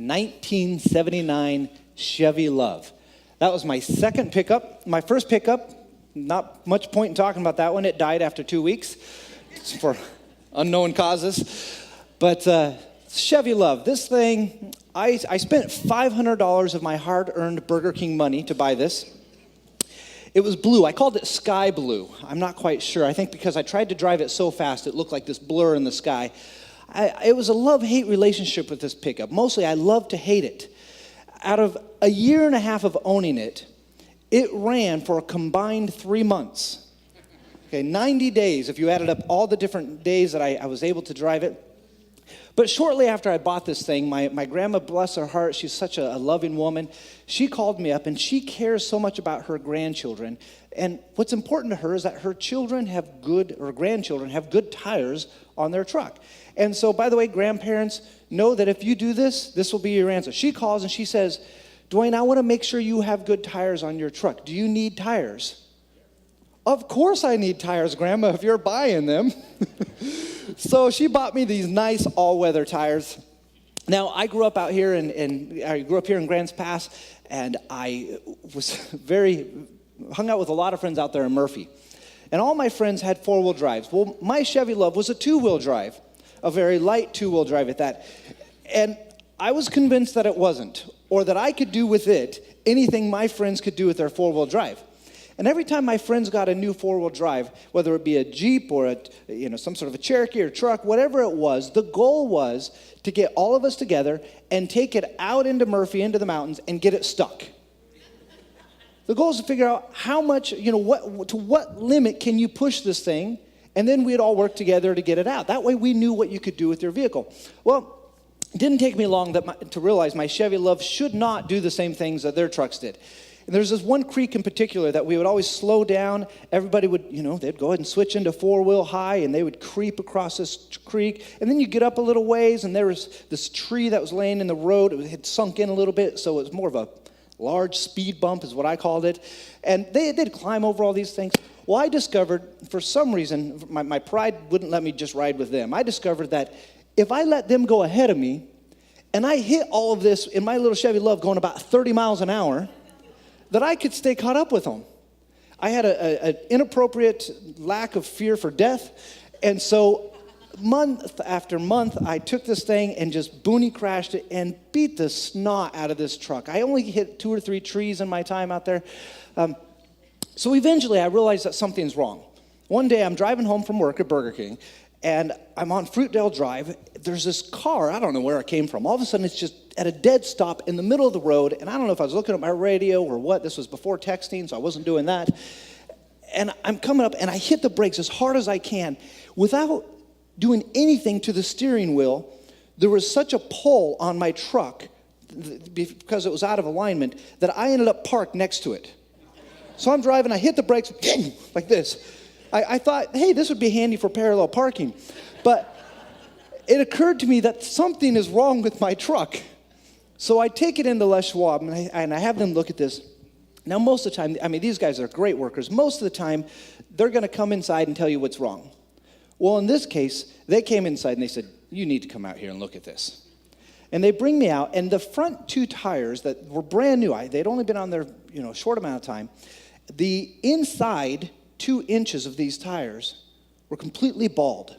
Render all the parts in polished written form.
1979 Chevy Love. That was my second pickup. My first pickup, not much point in talking about that one. It died after 2 weeks for unknown causes. But Chevy Love, this thing, I spent $500 of my hard-earned Burger King money to buy this. It was blue. I called it sky blue. I'm not quite sure. I think because I tried to drive it so fast, it looked like this blur in the sky. It was a love-hate relationship with this pickup. Mostly, I love to hate it. Out of a year and a half of owning it, it ran for a combined 3 months. Okay, 90 days, if you added up all the different days that I was able to drive it. But shortly after I bought this thing, my grandma, bless her heart, she's such a loving woman. She called me up, and she cares so much about her grandchildren. And what's important to her is that her children have good, or grandchildren have good tires on their truck. And so, by the way, grandparents, know that if you do this, this will be your answer. She calls and she says, Dwayne, I want to make sure you have good tires on your truck. Do you need tires? Of course I need tires, Grandma, if you're buying them. So she bought me these nice all-weather tires. Now, I grew up out here, I grew up here in Grants Pass, and I was hung out with a lot of friends out there in Murphy. And all my friends had four-wheel drives. Well, my Chevy Love was a two-wheel drive, a very light two-wheel drive at that. And I was convinced that it wasn't, or that I could do with it anything my friends could do with their four-wheel drive. And every time my friends got a new four-wheel drive, whether it be a Jeep or some sort of a Cherokee or truck, whatever it was, the goal was to get all of us together and take it out into Murphy, into the mountains, and get it stuck. The goal is to figure out how much, to what limit can you push this thing, and then we'd all work together to get it out. That way we knew what you could do with your vehicle. Well, it didn't take me long to realize my Chevy Love should not do the same things that their trucks did. And there's this one creek in particular that we would always slow down. Everybody would, they'd go ahead and switch into four-wheel high, and they would creep across this creek. And then you get up a little ways, and there was this tree that was laying in the road. It had sunk in a little bit, so it was more of a large speed bump is what I called it. And they'd climb over all these things. Well, I discovered, for some reason, my pride wouldn't let me just ride with them. I discovered that if I let them go ahead of me, and I hit all of this in my little Chevy Love going about 30 miles an hour, that I could stay caught up with them. I had an inappropriate lack of fear for death, and so month after month, I took this thing and just boonie crashed it and beat the snot out of this truck. I only hit 2 or 3 trees in my time out there. So eventually, I realized that something's wrong. One day, I'm driving home from work at Burger King, and I'm on Fruitdale Drive. There's this car, I don't know where it came from. All of a sudden, it's just at a dead stop in the middle of the road, and I don't know if I was looking at my radio or what. This was before texting, so I wasn't doing that. And I'm coming up, and I hit the brakes as hard as I can. Without doing anything to the steering wheel, there was such a pull on my truck, because it was out of alignment, that I ended up parked next to it. So I'm driving, I hit the brakes, like this. I thought, hey, this would be handy for parallel parking. But it occurred to me that something is wrong with my truck. So I take it into Les Schwab, and I have them look at this. Now, most of the time, these guys are great workers. Most of the time, they're going to come inside and tell you what's wrong. Well, in this case, they came inside, and they said, you need to come out here and look at this. And they bring me out, and the front 2 tires that were brand new, they'd only been on there, a short amount of time. The inside 2 inches of these tires were completely bald.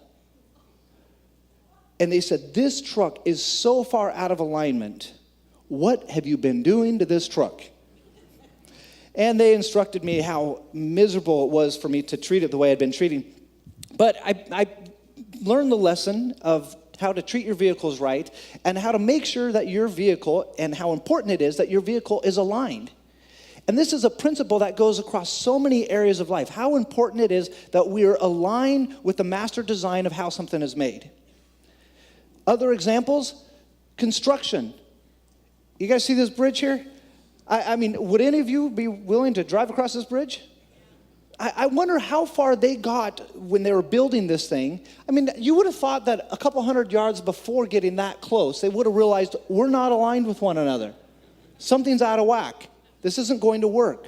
And they said, this truck is so far out of alignment. What have you been doing to this truck? And they instructed me how miserable it was for me to treat it the way I'd been treating. But I learned the lesson of how to treat your vehicles right and how to make sure that your vehicle, and how important it is that your vehicle is aligned. And this is a principle that goes across so many areas of life, how important it is that we are aligned with the master design of how something is made. Other examples, construction. You guys see this bridge here? Would any of you be willing to drive across this bridge? I wonder how far they got when they were building this thing. You would have thought that a couple hundred yards before getting that close, they would have realized we're not aligned with one another. Something's out of whack. This isn't going to work.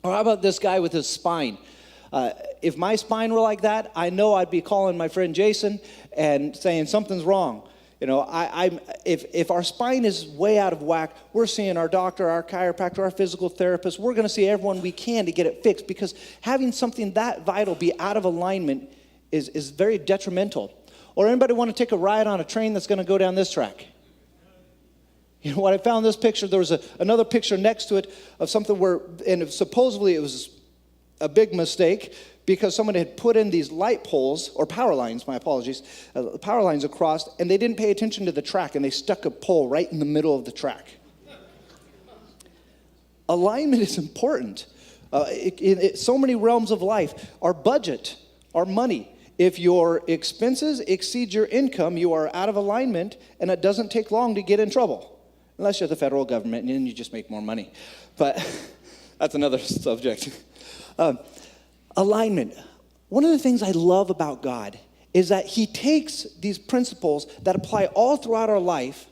Or how about this guy with his spine? If my spine were like that, I know I'd be calling my friend Jason and saying something's wrong. If our spine is way out of whack, we're seeing our doctor, our chiropractor, our physical therapist. We're going to see everyone we can to get it fixed, because having something that vital be out of alignment is very detrimental. Or anybody want to take a ride on a train that's going to go down this track? When I found this picture, there was another picture next to it of something where, and supposedly it was a big mistake, because someone had put in these light poles, or power lines, my apologies, power lines across, and they didn't pay attention to the track, and they stuck a pole right in the middle of the track. Alignment is important. In so many realms of life. Our budget, our money. If your expenses exceed your income, you are out of alignment, and it doesn't take long to get in trouble. Unless you're the federal government, and then you just make more money. But that's another subject. Alignment. One of the things I love about God is that he takes these principles that apply all throughout our life,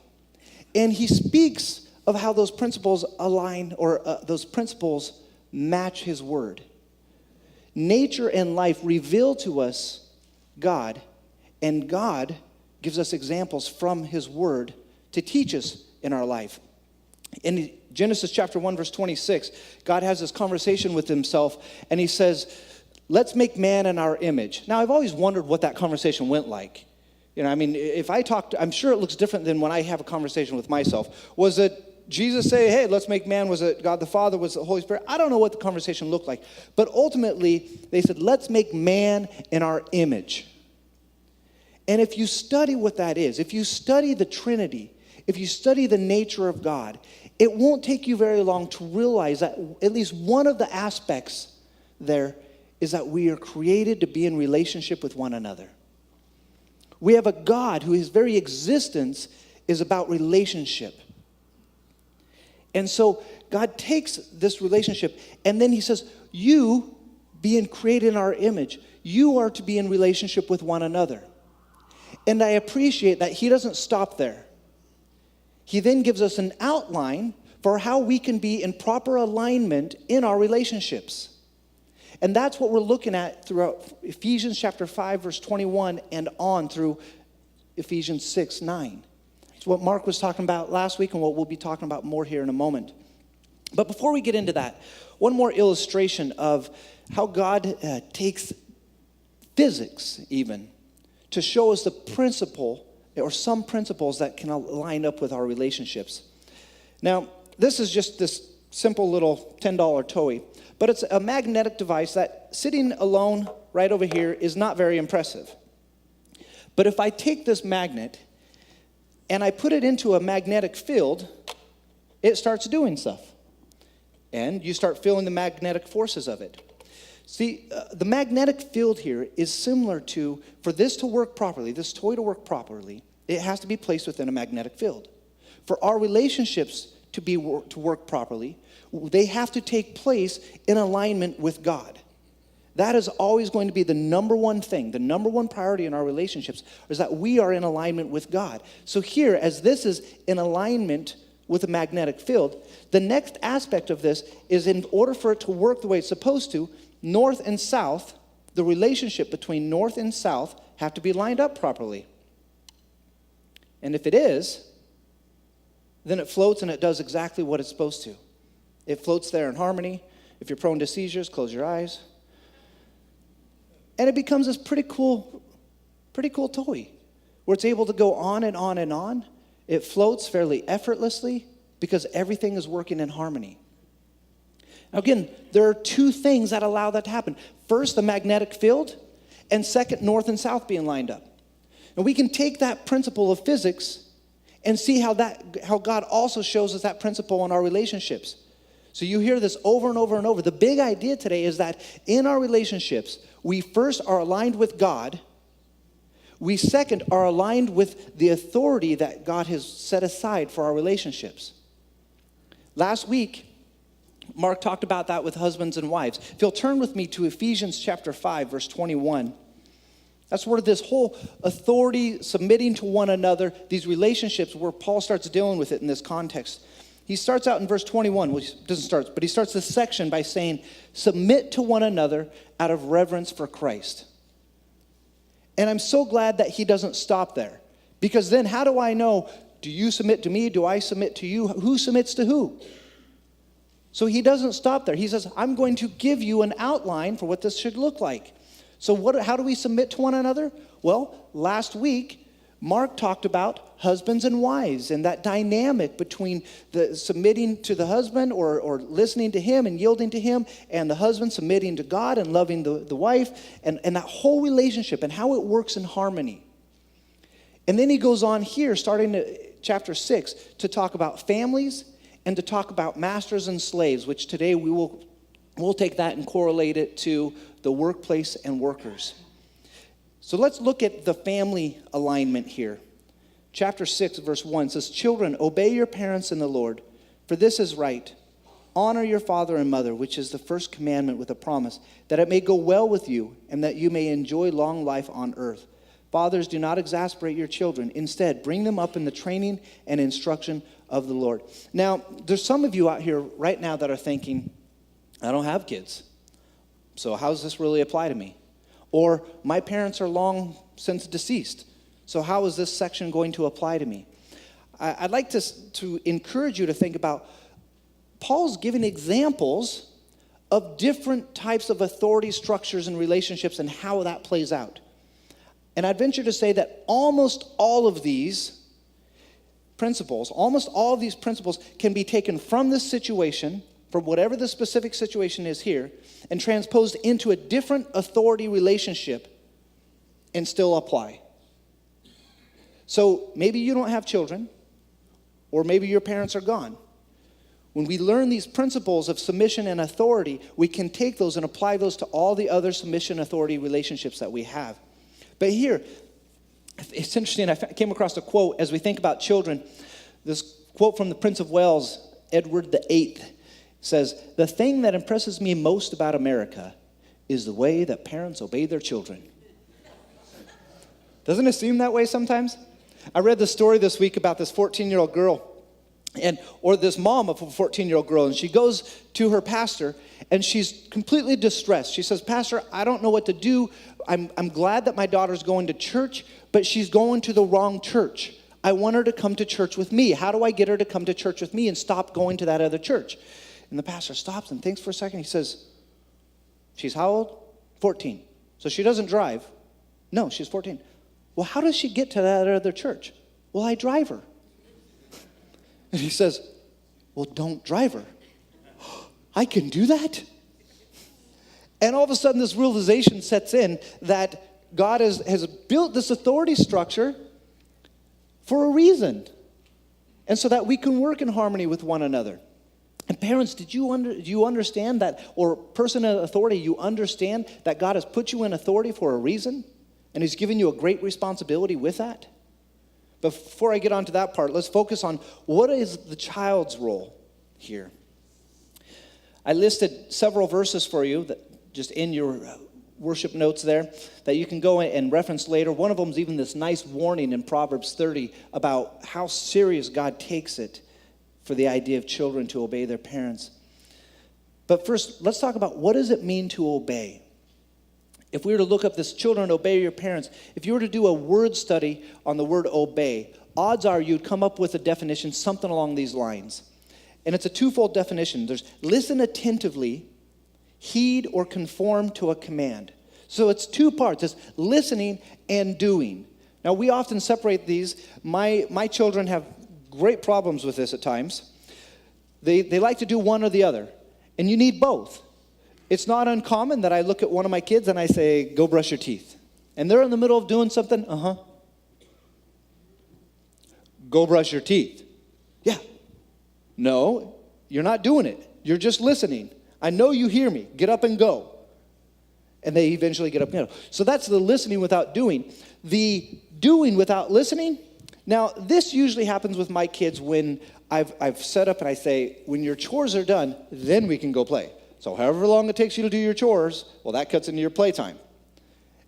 and he speaks of how those principles align, or those principles match his word. Nature and life reveal to us God, and God gives us examples from his word to teach us in our life. In Genesis chapter 1, verse 26, God has this conversation with himself, and he says, let's make man in our image. Now, I've always wondered what that conversation went like. If I talk, I'm sure it looks different than when I have a conversation with myself. Was it Jesus say, hey, let's make man? Was it God the Father? Was it the Holy Spirit? I don't know what the conversation looked like. But ultimately, they said, let's make man in our image. And if you study what that is, if you study the Trinity, if you study the nature of God, it won't take you very long to realize that at least one of the aspects there is that we are created to be in relationship with one another. We have a God who his very existence is about relationship. And so God takes this relationship, and then he says, you being created in our image, you are to be in relationship with one another. And I appreciate that he doesn't stop there. He then gives us an outline for how we can be in proper alignment in our relationships. And that's what we're looking at throughout Ephesians chapter 5, verse 21, and on through Ephesians 6, 9. It's what Mark was talking about last week, and what we'll be talking about more here in a moment. But before we get into that, one more illustration of how God takes physics even to show us the principle, or some principles that can line up with our relationships. Now, this is just this simple little $10 toy, but it's a magnetic device that, sitting alone right over here, is not very impressive. But if I take this magnet and I put it into a magnetic field, it starts doing stuff. And you start feeling the magnetic forces of it. See, the magnetic field here is similar to, for this to work properly, this toy to work properly, it has to be placed within a magnetic field. For our relationships to work properly, they have to take place in alignment with God. That is always going to be the number one thing, the number one priority in our relationships, is that we are in alignment with God. So here, as this is in alignment with a magnetic field, the next aspect of this is, in order for it to work the way it's supposed to, north and south, the relationship between north and south have to be lined up properly. And if it is, then it floats and it does exactly what it's supposed to. It floats there in harmony. If you're prone to seizures, close your eyes. And it becomes this pretty cool toy where it's able to go on and on and on. It floats fairly effortlessly because everything is working in harmony. Now again, there are two things that allow that to happen. First, the magnetic field, and second, north and south being lined up. And we can take that principle of physics and see how God also shows us that principle in our relationships. So you hear this over and over and over. The big idea today is that in our relationships, we first are aligned with God. We second are aligned with the authority that God has set aside for our relationships. Last week, Mark talked about that with husbands and wives. If you'll turn with me to Ephesians chapter 5, verse 21. That's where this whole authority, submitting to one another, these relationships, where Paul starts dealing with it in this context. He starts out in verse 21, which doesn't start, but he starts this section by saying, submit to one another out of reverence for Christ. And I'm so glad that he doesn't stop there, Because then how do I know, do you submit to me? Do I submit to you? Who submits to who? So he doesn't stop there. He says, I'm going to give you an outline for what this should look like. So how do we submit to one another? Well, last week, Mark talked about husbands and wives and that dynamic between the submitting to the husband or listening to him and yielding to him, and the husband submitting to God and loving the wife, and that whole relationship and how it works in harmony. And then he goes on here, starting at chapter 6, to talk about families and to talk about masters and slaves, which today we'll take that and correlate it to the workplace and workers. So let's look at the family alignment here. Chapter 6, verse 1 says, Children, obey your parents in the Lord, for this is right. Honor your father and mother, which is the first commandment with a promise, that it may go well with you and that you may enjoy long life on earth. Fathers, do not exasperate your children. Instead, bring them up in the training and instruction of the Lord. Now, there's some of you out here right now that are thinking, I don't have kids, so how does this really apply to me? Or my parents are long since deceased, so how is this section going to apply to me? I'd like to encourage you to think about, Paul's giving examples of different types of authority structures and relationships and how that plays out. And I'd venture to say that almost all of these principles can be taken from this situation, from whatever the specific situation is here, and transposed into a different authority relationship and still apply. So maybe you don't have children, or maybe your parents are gone. When we learn these principles of submission and authority, we can take those and apply those to all the other submission authority relationships that we have. But here, it's interesting, I came across a quote as we think about children. This quote from the Prince of Wales, Edward VIII, says, "The thing that impresses me most about America is the way that parents obey their children." Doesn't it seem that way sometimes? I read the story this week about this 14-year-old girl, or this mom of a 14-year-old girl, and she goes to her pastor, and she's completely distressed. She says, "Pastor, I don't know what to do. I'm glad that my daughter's going to church, but she's going to the wrong church. I want her to come to church with me. How do I get her to come to church with me and stop going to that other church?" And the pastor stops and thinks for a second. He says, "She's how old?" 14. So she doesn't drive. No, she's 14. "Well, how does she get to that other church?" "Well, I drive her." And he says, "Well, don't drive her." "I can do that?" And all of a sudden this realization sets in that God has built this authority structure for a reason. And so that we can work in harmony with one another. And parents, do you understand that, or person in authority, you understand that God has put you in authority for a reason? And he's given you a great responsibility with that? Before I get on to that part, let's focus on what is the child's role here. I listed several verses for you that just in your worship notes there that you can go and reference later. One of them is even this nice warning in Proverbs 30 about how serious God takes it for the idea of children to obey their parents. But first, let's talk about what does it mean to obey. If we were to look up this children obey your parents, if you were to do a word study on the word obey, odds are you'd come up with a definition something along these lines. And it's a twofold definition. There's listen attentively, heed or conform to a command. So it's two parts. It's listening and doing. Now, we often separate these. My children have great problems with this at times. They like to do one or the other. And you need both. It's not uncommon that I look at one of my kids and I say, "Go brush your teeth." And they're in the middle of doing something. "Go brush your teeth." "Yeah." "No, you're not doing it. You're just listening. I know you hear me. Get up and go." And they eventually get up and go. So that's the listening without doing. The doing without listening. Now, this usually happens with my kids when I've set up and I say, "When your chores are done, then we can go play. So however long it takes you to do your chores, well, that cuts into your playtime."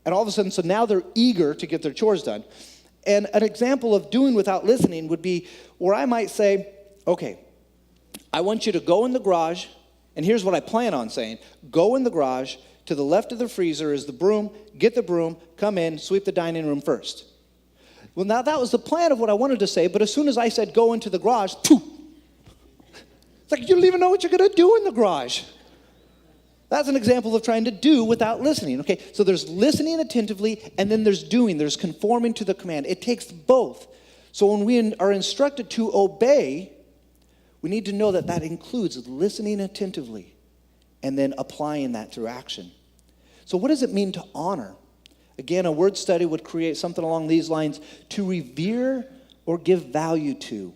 And all of a sudden, so now they're eager to get their chores done. And an example of doing without listening would be where I might say, "Okay, I want you to go in the garage," and here's what I plan on saying. "Go in the garage, to the left of the freezer is the broom, get the broom, come in, sweep the dining room first." Well, now that was the plan of what I wanted to say, but as soon as I said go into the garage, poof, it's like you don't even know what you're going to do in the garage. That's an example of trying to do without listening. Okay, so there's listening attentively, and then there's doing. There's conforming to the command. It takes both. So when we are instructed to obey, we need to know that that includes listening attentively and then applying that through action. So what does it mean to honor? Again, a word study would create something along these lines: to revere or give value to.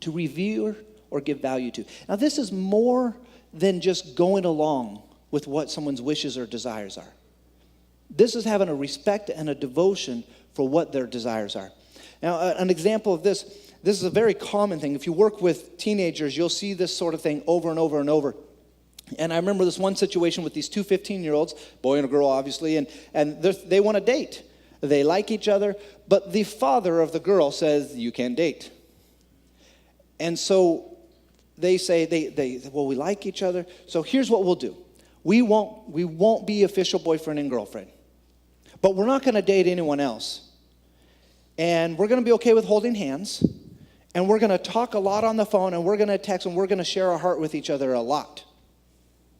To revere or give value to. Now, this is more than just going along with what someone's wishes or desires are. This is having a respect and a devotion for what their desires are. Now, an example of this is a very common thing. If you work with teenagers, you'll see this sort of thing over and over and over. And I remember this one situation with these two 15-year-olds, boy and a girl, obviously, and they want to date. They like each other, but the father of the girl says, you can't date. And so they say, well, we like each other, so here's what we'll do. We won't be official boyfriend and girlfriend, but we're not going to date anyone else. And we're going to be okay with holding hands, and we're going to talk a lot on the phone, and we're going to text, and we're going to share our heart with each other a lot.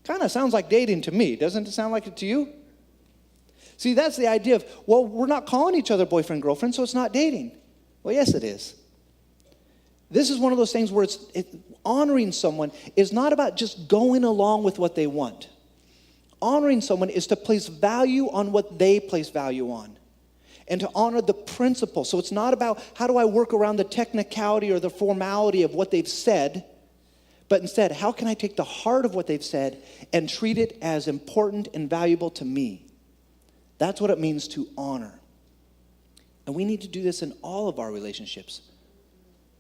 Kind of sounds like dating to me. Doesn't it sound like it to you? See, that's the idea of, well, we're not calling each other boyfriend, girlfriend, so it's not dating. Well, yes, it is. This is one of those things where honoring someone is not about just going along with what they want. Honoring someone is to place value on what they place value on, and to honor the principle. So it's not about how do I work around the technicality or the formality of what they've said, but instead, how can I take the heart of what they've said and treat it as important and valuable to me? That's what it means to honor. And we need to do this in all of our relationships,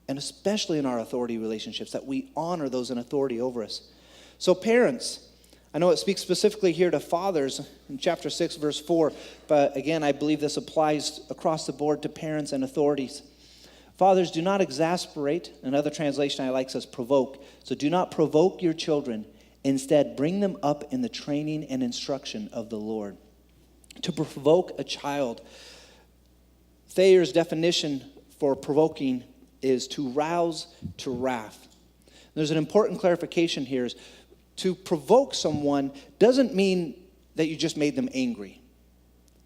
and especially in our authority relationships, that we honor those in authority over us. So parents, I know it speaks specifically here to fathers in chapter 6, verse 4, but again, I believe this applies across the board to parents and authorities. Fathers, do not exasperate. Another translation I like says provoke. So do not provoke your children. Instead, bring them up in the training and instruction of the Lord. To provoke a child, Thayer's definition for provoking is to rouse to wrath. There's an important clarification here. Is to provoke someone doesn't mean that you just made them angry.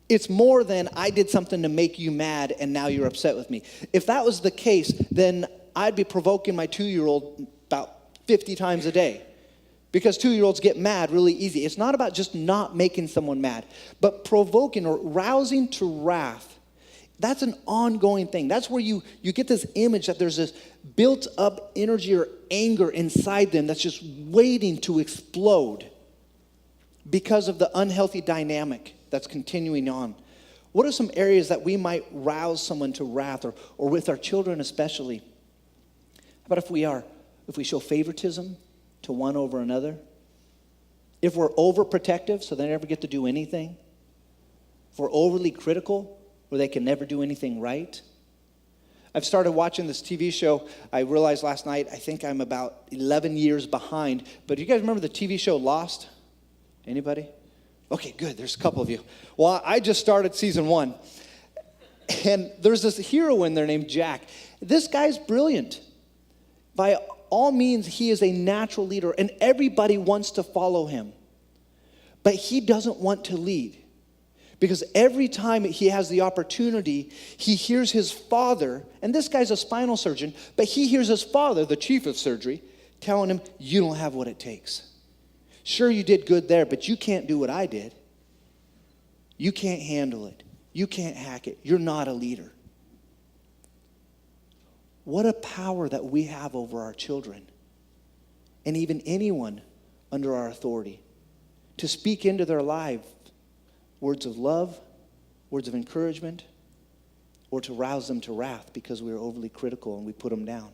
It's more than I did something to make you mad and now you're upset with me. If that was the case, then I'd be provoking my 2-year-old about 50 times a day, because 2-year-olds get mad really easy. It's not about just not making someone mad, but provoking or rousing to wrath. That's an ongoing thing. That's where you get this image that there's this built up energy or anger inside them that's just waiting to explode because of the unhealthy dynamic that's continuing on. What are some areas that we might rouse someone to wrath, or with our children especially? How about if we show favoritism to one over another? If we're overprotective so they never get to do anything? If we're overly critical where they can never do anything right? I've started watching this TV show. I realized last night, I think I'm about 11 years behind. But do you guys remember the TV show Lost? Anybody? Okay, good. There's a couple of you. Well, I just started season 1. And there's this hero in there named Jack. This guy's brilliant. By all means, he is a natural leader, and everybody wants to follow him. But he doesn't want to lead. Because every time he has the opportunity, he hears his father, and this guy's a spinal surgeon, but he hears his father, the chief of surgery, telling him, you don't have what it takes. Sure, you did good there, but you can't do what I did. You can't handle it. You can't hack it. You're not a leader. What a power that we have over our children, and even anyone under our authority, to speak into their lives words of love, words of encouragement, or to rouse them to wrath because we are overly critical and we put them down.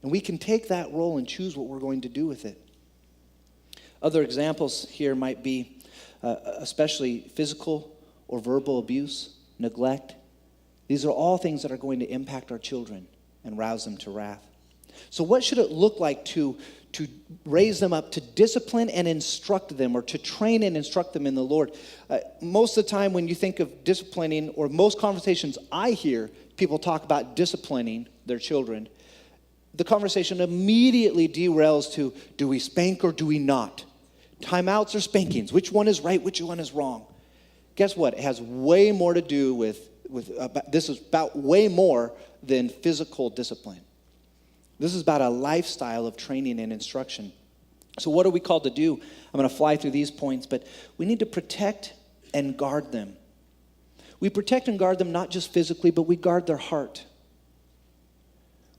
And we can take that role and choose what we're going to do with it. Other examples here might be especially physical or verbal abuse, neglect. These are all things that are going to impact our children and rouse them to wrath. So what should it look like to raise them up, to discipline and instruct them, or to train and instruct them in the Lord? Most of the time when you think of disciplining, or most conversations I hear people talk about disciplining their children, the conversation immediately derails to, do we spank or do we not? Timeouts or spankings? Which one is right? Which one is wrong? Guess what? It has way more to do with this is about way more than physical discipline. This is about a lifestyle of training and instruction. So what are we called to do? I'm going to fly through these points, but we need to protect and guard them. We protect and guard them not just physically, but we guard their heart.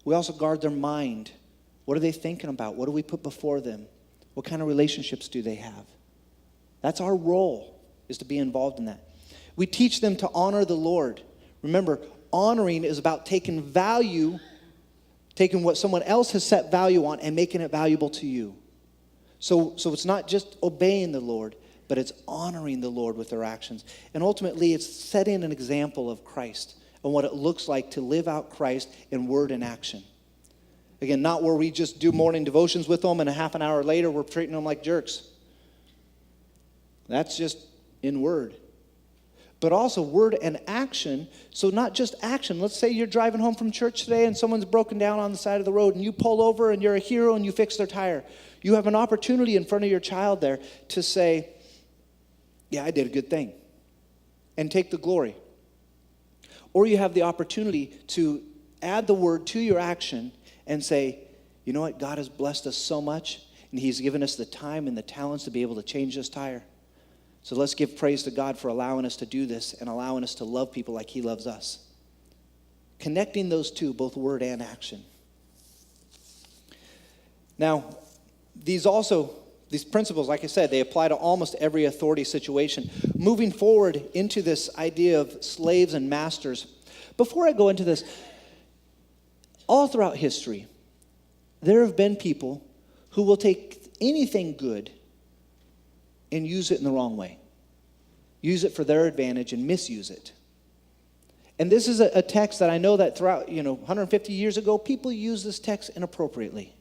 We also guard their mind. What are they thinking about? What do we put before them? What kind of relationships do they have? That's our role, is to be involved in that. We teach them to honor the Lord. Remember, honoring is about taking value, taking what someone else has set value on and making it valuable to you. So it's not just obeying the Lord, but it's honoring the Lord with their actions. And ultimately, it's setting an example of Christ and what it looks like to live out Christ in word and action. Again, not where we just do morning devotions with them and a half an hour later we're treating them like jerks. That's just in word. But also word and action. So not just action. Let's say you're driving home from church today and someone's broken down on the side of the road and you pull over and you're a hero and you fix their tire. You have an opportunity in front of your child there to say, yeah, I did a good thing, and take the glory. Or you have the opportunity to add the word to your action and say, you know what, God has blessed us so much, and he's given us the time and the talents to be able to change this tire. So let's give praise to God for allowing us to do this and allowing us to love people like he loves us. Connecting those two, both word and action. Now, these principles, like I said, they apply to almost every authority situation. Moving forward into this idea of slaves and masters, before I go into this, all throughout history, there have been people who will take anything good and use it in the wrong way. Use it for their advantage and misuse it. And this is a text that I know that throughout, 150 years ago, people used this text inappropriately.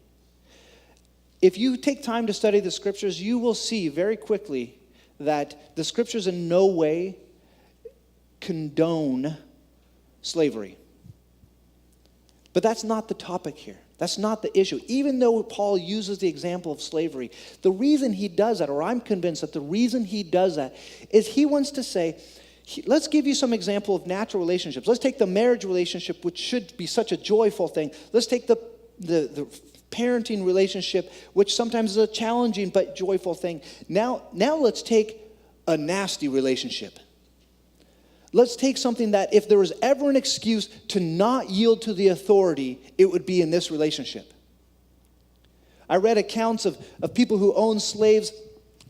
If you take time to study the scriptures, you will see very quickly that the scriptures in no way condone slavery. But that's not the topic here. That's not the issue. Even though Paul uses the example of slavery, the reason he does that, or I'm convinced that the reason he does that, is he wants to say, let's give you some example of natural relationships. Let's take the marriage relationship, which should be such a joyful thing. Let's take the parenting relationship, which sometimes is a challenging but joyful thing. Now let's take a nasty relationship. Let's take something that if there was ever an excuse to not yield to the authority, it would be in this relationship. I read accounts of people who own slaves,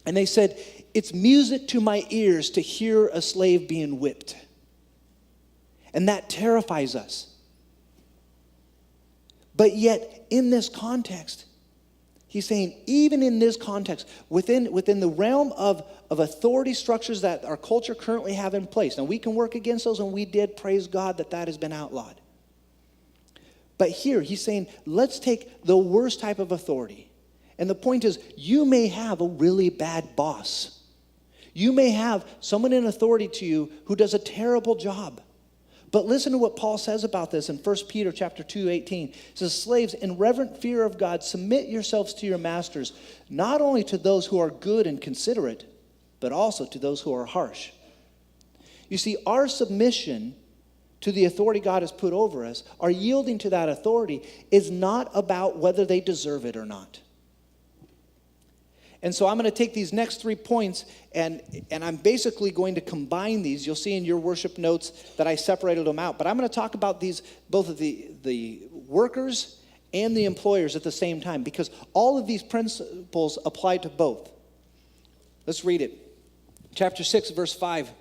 and they said, it's music to my ears to hear a slave being whipped. And that terrifies us. But yet, in this context, he's saying, even in this context, within the realm of authority structures that our culture currently have in place, now we can work against those, and we did, praise God that has been outlawed. But here, he's saying, let's take the worst type of authority. And the point is, you may have a really bad boss. You may have someone in authority to you who does a terrible job. But listen to what Paul says about this in 1 Peter chapter 2:18. It says, slaves, in reverent fear of God, submit yourselves to your masters, not only to those who are good and considerate, but also to those who are harsh. You see, our submission to the authority God has put over us, our yielding to that authority, is not about whether they deserve it or not. And so I'm going to take these next 3 points, and I'm basically going to combine these. You'll see in your worship notes that I separated them out. But I'm going to talk about these, both of the workers and the employers at the same time, because all of these principles apply to both. Let's read it. Chapter 6, verse 5.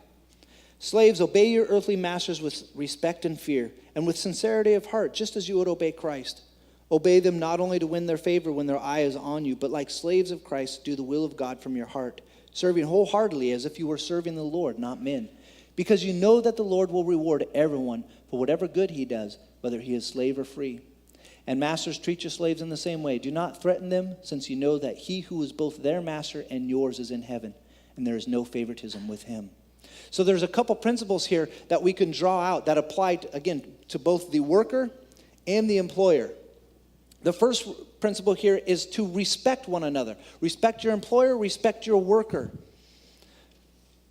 Slaves, obey your earthly masters with respect and fear, and with sincerity of heart, just as you would obey Christ. Obey them not only to win their favor when their eye is on you, but like slaves of Christ, do the will of God from your heart, serving wholeheartedly as if you were serving the Lord, not men. Because you know that the Lord will reward everyone for whatever good he does, whether he is slave or free. And masters, treat your slaves in the same way. Do not threaten them, since you know that he who is both their master and yours is in heaven, and there is no favoritism with him. So there's a couple principles here that we can draw out that apply, again, to both the worker and the employer. The first principle here is to respect one another. Respect your employer, respect your worker.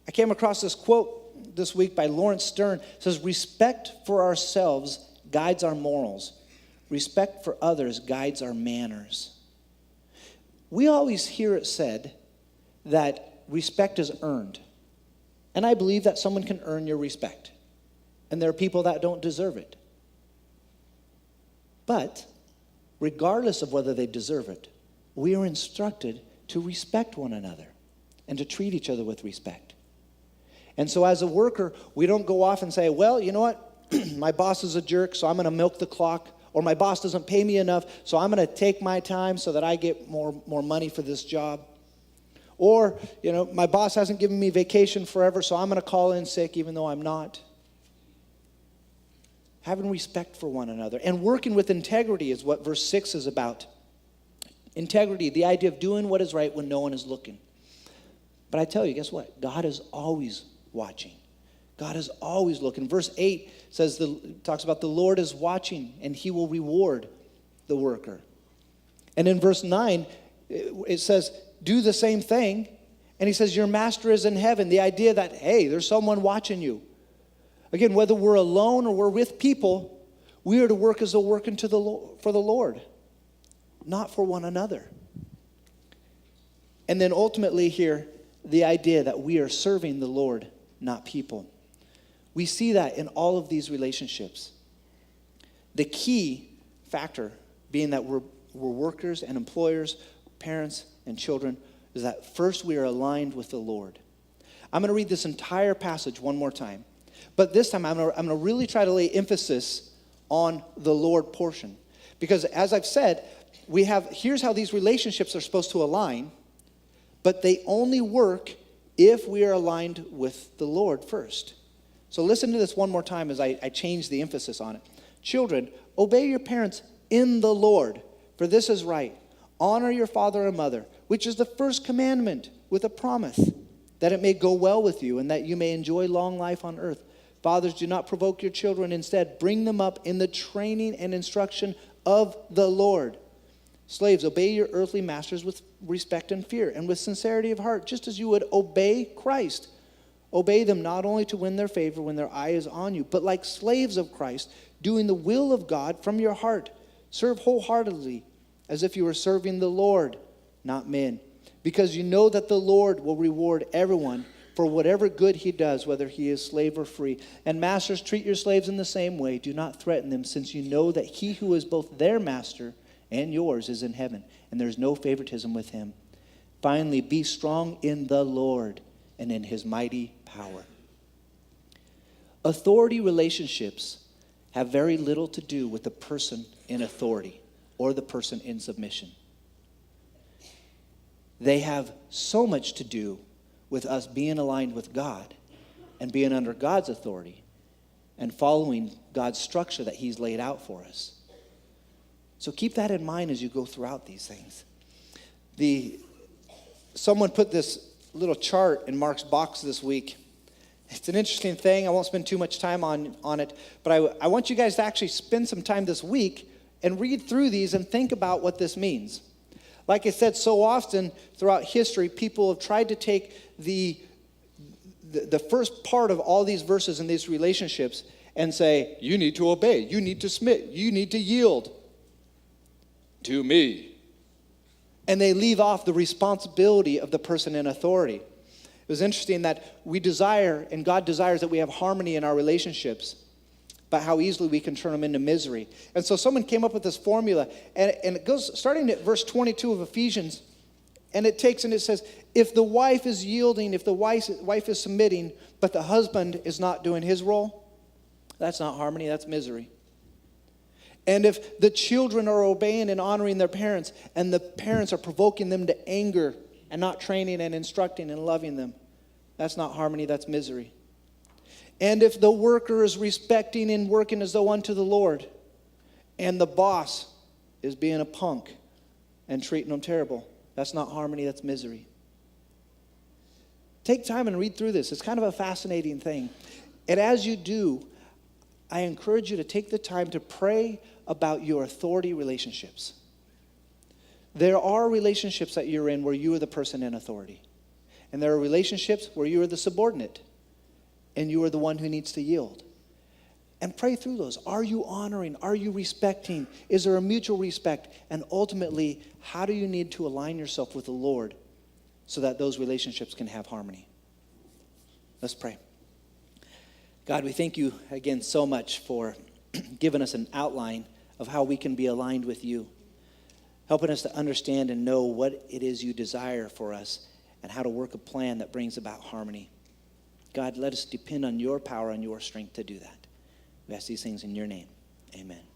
I came across this quote this week by Lawrence Stern. It says, respect for ourselves guides our morals. Respect for others guides our manners. We always hear it said that respect is earned. And I believe that someone can earn your respect. And there are people that don't deserve it. But regardless of whether they deserve it, we are instructed to respect one another and to treat each other with respect. And so as a worker, we don't go off and say, well, you know what? My boss is a jerk, so I'm going to milk the clock. Or my boss doesn't pay me enough, so I'm going to take my time so that I get more money for this job. Or, my boss hasn't given me vacation forever, so I'm going to call in sick even though I'm not. Having respect for one another and working with integrity is what verse 6 is about. Integrity, the idea of doing what is right when no one is looking. But I tell you, guess what? God is always watching. God is always looking. Verse 8 talks about the Lord is watching and he will reward the worker. And in verse 9, it says, do the same thing. And he says, your master is in heaven. The idea that, hey, there's someone watching you. Again, whether we're alone or we're with people, we are to work as though working for the Lord, not for one another. And then ultimately here, the idea that we are serving the Lord, not people. We see that in all of these relationships. The key factor being that we're workers and employers, parents and children, is that first we are aligned with the Lord. I'm going to read this entire passage one more time. But this time I'm going to really try to lay emphasis on the Lord portion. Because as I've said, here's how these relationships are supposed to align, but they only work if we are aligned with the Lord first. So listen to this one more time as I change the emphasis on it. Children, obey your parents in the Lord, for this is right. Honor your father and mother, which is the first commandment with a promise, that it may go well with you and that you may enjoy long life on earth. Fathers, do not provoke your children. Instead, bring them up in the training and instruction of the Lord. Slaves, obey your earthly masters with respect and fear and with sincerity of heart, just as you would obey Christ. Obey them not only to win their favor when their eye is on you, but like slaves of Christ, doing the will of God from your heart. Serve wholeheartedly, as if you were serving the Lord, not men, because you know that the Lord will reward everyone for whatever good he does, whether he is slave or free. And masters, treat your slaves in the same way. Do not threaten them, since you know that he who is both their master and yours is in heaven, and there is no favoritism with him. Finally, be strong in the Lord and in his mighty power. Authority relationships have very little to do with the person in authority or the person in submission. They have so much to do with us being aligned with God and being under God's authority and following God's structure that he's laid out for us. So keep that in mind as you go throughout these things. Someone put this little chart in Mark's box this week. It's an interesting thing. I won't spend too much time on it, but I want you guys to actually spend some time this week and read through these and think about what this means. Like I said, so often throughout history, people have tried to take the first part of all these verses in these relationships and say, you need to obey, you need to submit, you need to yield to me. And they leave off the responsibility of the person in authority. It was interesting that we desire, and God desires that we have harmony in our relationships, but how easily we can turn them into misery. And so someone came up with this formula, and it goes starting at verse 22 of Ephesians, and it says, if the wife is yielding, if the wife is submitting, but the husband is not doing his role, that's not harmony, that's misery. And if the children are obeying and honoring their parents, and the parents are provoking them to anger and not training and instructing and loving them, that's not harmony, that's misery. And if the worker is respecting and working as though unto the Lord, and the boss is being a punk and treating them terrible. That's not harmony, that's misery. Take time and read through this. It's kind of a fascinating thing. And as you do, I encourage you to take the time to pray about your authority relationships. There are relationships that you're in where you are the person in authority. And there are relationships where you are the subordinate and you are the one who needs to yield. And pray through those. Are you honoring? Are you respecting? Is there a mutual respect? And ultimately, how do you need to align yourself with the Lord so that those relationships can have harmony? Let's pray. God, we thank you again so much for giving us an outline of how we can be aligned with you, helping us to understand and know what it is you desire for us and how to work a plan that brings about harmony. God, let us depend on your power and your strength to do that. We ask these things in your name. Amen.